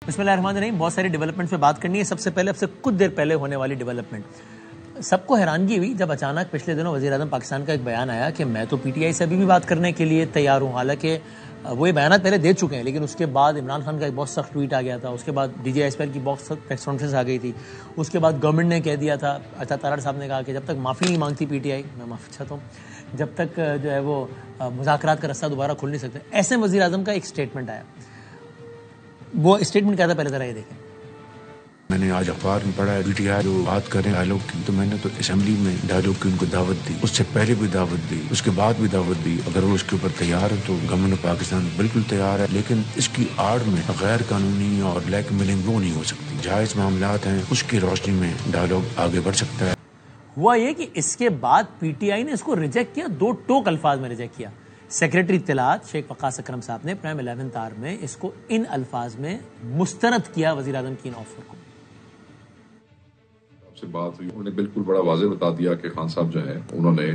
بسم اللہ الرحمن الرحیم. بہت ساری ڈیولپمنٹ پہ بات کرنی ہے. سب سے پہلے اب سے کچھ دیر پہلے ہونے والی ڈیولپمنٹ سب کو حیرانگی ہوئی جب اچانک پچھلے دنوں وزیر اعظم پاکستان کا ایک بیان آیا کہ میں تو پی ٹی آئی سے ابھی بھی بات کرنے کے لیے تیار ہوں. حالانکہ وہ یہ بیانات پہلے دے چکے ہیں, لیکن اس کے بعد عمران خان کا ایک بہت سخت ٹویٹ آ گیا تھا. اس کے بعد D J S P L کی بہت سخت پریس کانفرنس آ گئی تھی. اس کے بعد گورنمنٹ نے کہہ دیا تھا, تارڑ صاحب نے کہا کہ جب تک معافی نہیں مانگتی پی ٹی آئی, میں معافی چاہتا ہوں, جب تک جو ہے وہ مذاکرات کا رستہ دوبارہ کھل نہیں سکتے. ایسے وزیر اعظم کا ایک اسٹیٹمنٹ آیا. وہ اسٹیٹمنٹ کیا تھا پہلے ذرا یہ دیکھیں. میں نے آج اخبار میں پڑھا ہے پی ٹی آئی جو بات کریں ڈائلاگ کی, تو میں نے تو اسمبلی میں ڈائلاگ کی ان کو دعوت دی, اس سے پہلے بھی دعوت دی, اس کے بعد بھی دعوت دی. اگر وہ اس کے اوپر تیار ہے تو گورنمنٹ پاکستان بالکل تیار ہے, لیکن اس کی آڑ میں غیر قانونی اور بلیک میلنگ وہ نہیں ہو سکتی. جائز معاملات ہیں, اس کی روشنی میں ڈائلاگ آگے بڑھ سکتا ہے. ہوا یہ کہ اس کے بعد پی ٹی آئی نے اس کو ریجیکٹ کیا, دو ٹوک الفاظ میں ریجیکٹ کیا. سیکریٹری اطلاعات شیخ وقاص اکرم صاحب نے پرائم 11 آر میں اس کو ان الفاظ میں مسترد کیا وزیر اعظم کی ان آفر کو. سے بات ہوئی, انہوں نے بالکل بڑا واضح بتا دیا کہ خان صاحب جو ہیں انہوں نے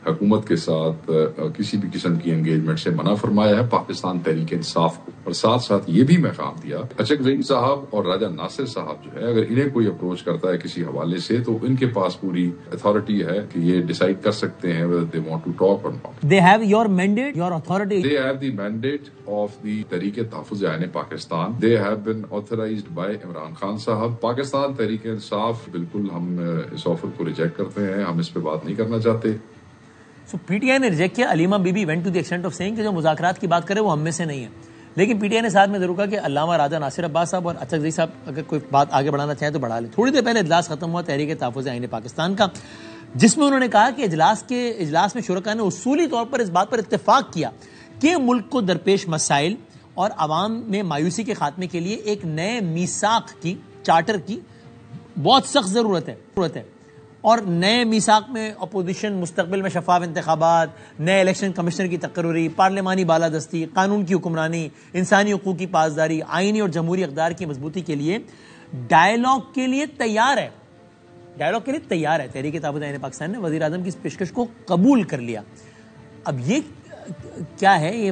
حکومت کے ساتھ کسی بھی قسم کی انگیجمنٹ سے منع فرمایا ہے پاکستان تحریک انصاف کو. اور ساتھ ساتھ یہ بھی پیغام دیا اشرف زئی صاحب اور راجہ ناصر صاحب جو ہے, اگر انہیں کوئی اپروچ کرتا ہے کسی حوالے سے تو ان کے پاس پوری اتھارٹی ہے کہ یہ ڈیسائیڈ کر سکتے ہیں whether they want to talk or not. They have your mandate, your authority. They have the mandate of the تحریک تحفظ عین Pakistan. They have been authorized by Imran Khan صاحب. پاکستان تحریک انصاف بالکل ہم اس آفر کو ریجیکٹ کرتے ہیں, ہم اس پہ بات نہیں کرنا چاہتے. سو پی ٹی آئی نے ریجیکٹ کیا. Aleema Bibi went to the extent of saying کہ جو مذاکرات کی بات کرے وہ ہم میں سے نہیں ہے. لیکن پی ٹی آئی نے ساتھ میں ضرور کہا کہ علامہ راجہ ناصر عباس صاحب اور اشرف زئی صاحب اگر کوئی بات آگے بڑھانا چاہیں تو بڑھا لیں. تھوڑی دیر پہلے اجلاس ختم ہوا تحریک تحفظ عین پاکستان کا, جس میں انہوں نے کہا کہ اجلاس میں شرکاء نے اصولی طور پر اس بات پر اتفاق کیا کہ ملک کو درپیش مسائل اور عوام میں مایوسی کے خاتمے کے لیے ایک نئے میثاق کی, چارٹر کی بہت سخت ضرورت ہے. اور نئے میثاق میں اپوزیشن, مستقبل میں شفاف انتخابات, نئے الیکشن کمشنر کی تقرری, پارلیمانی بالادستی, قانون کی حکمرانی, انسانی حقوق کی پاسداری, آئینی اور جمہوری اقدار کی مضبوطی کے لیے ڈائلاگ کے لیے تیار ہے. تحریک تحفظ عین پاکستان نے وزیر اعظم کی اس پیشکش کو قبول کر لیا. اب یہ کیا ہے, یہ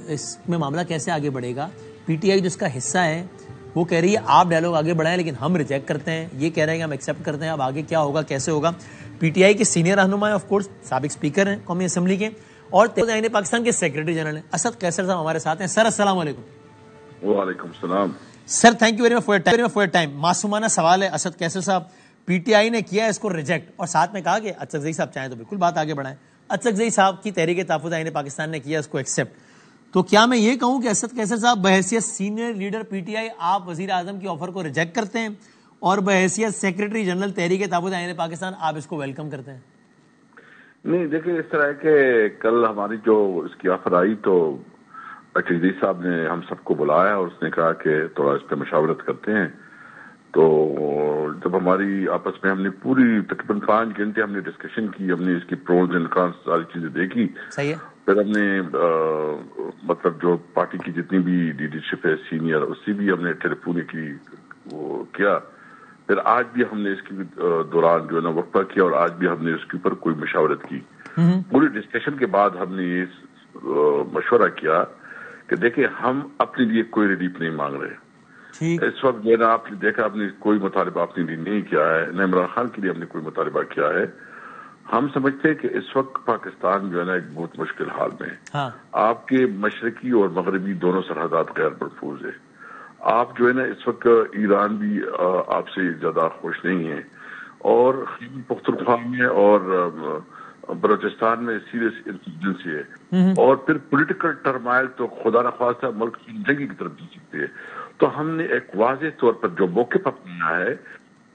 اس میں معاملہ کیسے آگے بڑھے گا؟ پی ٹی آئی جو اس کا حصہ ہے وہ کہہ رہی ہے آپ ڈائلاگ آگے بڑھائیں, لیکن ہم ریجیکٹ کرتے ہیں. یہ کہہ رہے ہیں کہ ہم ایکسیپٹ کرتے ہیں. اب آگے کیا ہوگا, کیسے ہوگا؟ پی ٹی آئی کے سینئر رہنما آف کورس سابق اسپیکر ہیں قومی اسمبلی کے, اور عین پاکستان کے سیکرٹری جنرل ہیں اسد قیصر صاحب ہمارے ساتھ ہیں. سر السلام علیکم. وعلیکم السلام. Sir thank you very much for your time. معصومانہ سوال ہے اسد قیصر صاحب, پی ٹی آئی نے کیا اس کو ریجیکٹ اور ساتھ میں کہا کہ اشرف زئی صاحب چاہیں تو بالکل بات آگے بڑھائیں. اشرف زئی صاحب کی تحریک تحفظ عین پاکستان نے کیا اس کو ایکسیپٹ. تو کیا میں یہ کہوں کہ اسد قیصر صاحب بحیثیت senior leader P T I آپ وزیر اعظم کی آفر کو ریجیکٹ کرتے ہیں, اور بحیثیت سیکرٹری جنرل تحریک تحفظ عین پاکستان آپ اس کو ویلکم کرتے ہیں؟ نہیں دیکھیں, اس طرح ہے کہ کل ہماری جو اس کی آفر آئی تو اشرف زئی صاحب نے ہم سب کو بلایا اور اس نے کہا کہ تھوڑا اس پہ مشاورت کرتے ہیں. تو جب ہماری آپس میں ہم نے پوری تقریباً 5 گھنٹے ہم نے ڈسکشن کی, ہم نے اس کی پروز اینڈ کانس ساری چیزیں دیکھی. صحیح ہے. پھر ہم نے مطلب جو پارٹی کی جتنی بھی لیڈرشپ ہے سینئر, اس سے بھی ہم نے ٹیلی فون کی وہ کیا. پھر آج بھی ہم نے اس کے دوران جو ہے نا وقفہ کیا, اور آج بھی ہم نے اس کے اوپر کوئی مشاورت کی. پوری ڈسکشن کے بعد ہم نے یہ مشورہ کیا کہ دیکھیں ہم اپنے لیے کوئی ریلیف نہیں مانگ رہے. اس وقت جو ہے نا آپ نے دیکھا آپ نے کوئی مطالبہ اپنے لیے نہیں کیا ہے, نہ عمران خان کے لیے ہم نے کوئی مطالبہ کیا ہے. ہم سمجھتے ہیں کہ اس وقت پاکستان جو ہے نا ایک بہت مشکل حال میں ہے. آپ کے مشرقی اور مغربی دونوں سرحدات غیر محفوظ ہے. آپ جو ہے نا اس وقت ایران بھی آپ سے زیادہ خوش نہیں ہے, اور خیبر پختونخوا میں اور بلوچستان میں سیریس انسرجنسی ہے, اور پھر پولیٹیکل ٹرمائل تو خدا نخواستہ ملک کی جنگی کی طرف جا سکتے ہیں. تو ہم نے ایک واضح طور پر جو موقف اپنایا ہے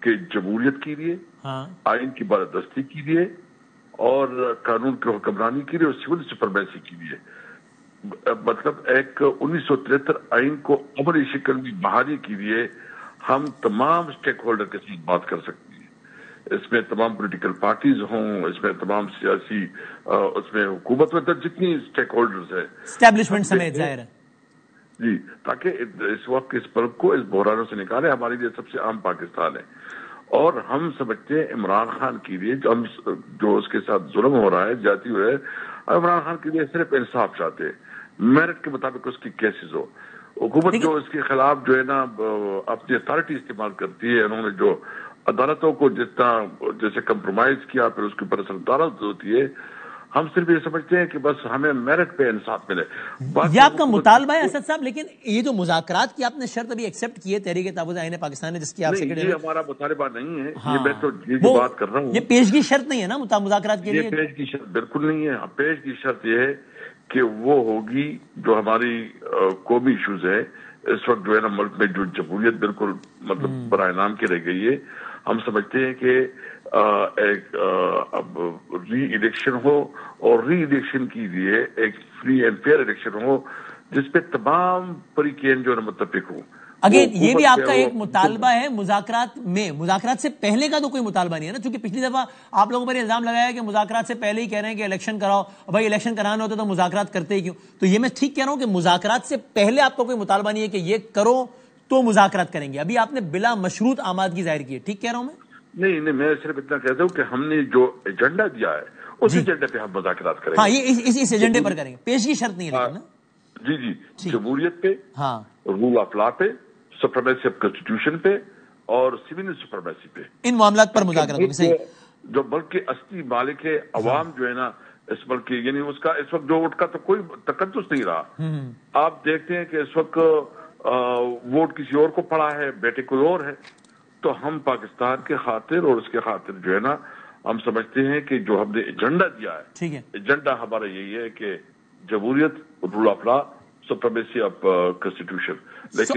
کہ جمہوریت کے لیے, آئین کی بالادستی کے لیے, اور قانون کی حکمرانی کے لیے, اور سول سپرمیسی کے لیے, مطلب ایک 1973 آئین کو عملی شکل میں بحالی کے لیے ہم تمام اسٹیک ہولڈر کے ساتھ بات کر سکتے ہیں. اس میں تمام پولیٹیکل پارٹیز ہوں, اس میں تمام سیاسی, اس میں حکومت میں جتنی اسٹیک ہولڈرز ہیں, اسٹیبلشمنٹ سمیت ظاہر ہے جی, تاکہ اس وقت اس ملک کو اس بحرانوں سے نکالے. ہمارے لیے سب سے اہم پاکستان ہے, اور ہم سمجھتے ہیں عمران خان کے لیے جو اس کے ساتھ ظلم ہو رہا ہے, جاتی ہوئے, عمران خان کے لیے صرف انصاف چاہتے ہیں, میرٹ کے مطابق اس کی کیسز ہو. حکومت جو اس کے خلاف جو ہے نا اپنی اتھارٹی استعمال کرتی ہے، انہوں نے جو عدالتوں کو جیسے کمپرومائز کیا، پھر اس کے اوپر عدالت ہوتی ہے، ہم صرف یہ سمجھتے ہیں کہ بس ہمیں میرٹ پہ انصاف ملے. یہ آپ کا مطالبہ ہے اسد صاحب، لیکن یہ جو مذاکرات کی آپ نے شرط ابھی ایکسپٹ کی ہے تحریک تحفظ آئین پاکستان نے، جس کی آپ سیکرٹری، یہ ہمارا مطالبہ نہیں ہے. یہ میں تو جو بات کر رہا ہوں، یہ پیشگی شرط نہیں ہے نا مذاکرات کے لیے. یہ پیشگی شرط بالکل نہیں ہے. پیشگی شرط یہ ہے کہ وہ ہوگی جو ہماری قومی ایشوز ہے اس وقت جو ہے نا ملک میں، جو جمہوریت بالکل مطلب برائے نام کی رہ گئی ہے. ہم سمجھتے ہیں کہ ایک اب ری الیکشن ہو، اور ری الیکشن کے لیے ایک فری اینڈ فیئر الیکشن ہو جس پہ تمام فریقین جو ہے متفق ہوں. اگین یہ بھی آپ کا ایک مطالبہ ہے مذاکرات میں، مذاکرات سے پہلے کا تو کوئی مطالبہ نہیں ہے نا، چونکہ پچھلی دفعہ آپ لوگوں پر الزام لگایا ہے کہ مذاکرات سے پہلے ہی کہہ رہے ہیں کہ الیکشن کراؤ. بھائی الیکشن کرانا ہوتا تو مذاکرات کرتے ہی کیوں؟ تو یہ میں ٹھیک کہہ رہا ہوں کہ مذاکرات سے پہلے آپ کا کوئی مطالبہ نہیں ہے کہ یہ کرو تو مذاکرات کریں گے. ابھی آپ نے بلا مشروط آمادگی ظاہر کی ہے، ٹھیک کہہ رہا ہوں میں؟ نہیں، میں صرف اتنا کہتا ہوں کہ ہم نے جو ایجنڈا دیا ہے اس ایجنڈے پہ ہم مذاکرات کریں گے. ہاں، یہ اس ایجنڈے پر کریں گے، پیشگی شرط نہیں ہے لیکن نا. جی، جمہوریت پہ، ہاں، رول آف لا پہ، سپریمیسی آف کانسٹیٹیوشن پہ، اور سول سپریمیسی پہ، ان معاملات پر مذاکرات ہوگی. صحیح. جو ملک کے اصلی مالک ہے عوام جو ہے نا اس ملک کی، یعنی اس کا اس وقت جو ووٹ کا تو کوئی تقدس نہیں رہا. آپ دیکھتے ہیں کہ اس وقت ووٹ کسی اور کو پڑا ہے، بیٹے کوئی اور ہے. تو ہم پاکستان کے خاطر اور اس کے خاطر جو ہے نا ہم سمجھتے ہیں کہ جو ہم نے ایجنڈا دیا ہے، ٹھیک ہے، ایجنڈا ہمارا یہی ہے کہ جمہوریت، rule of law, supremacy of constitution. لیکن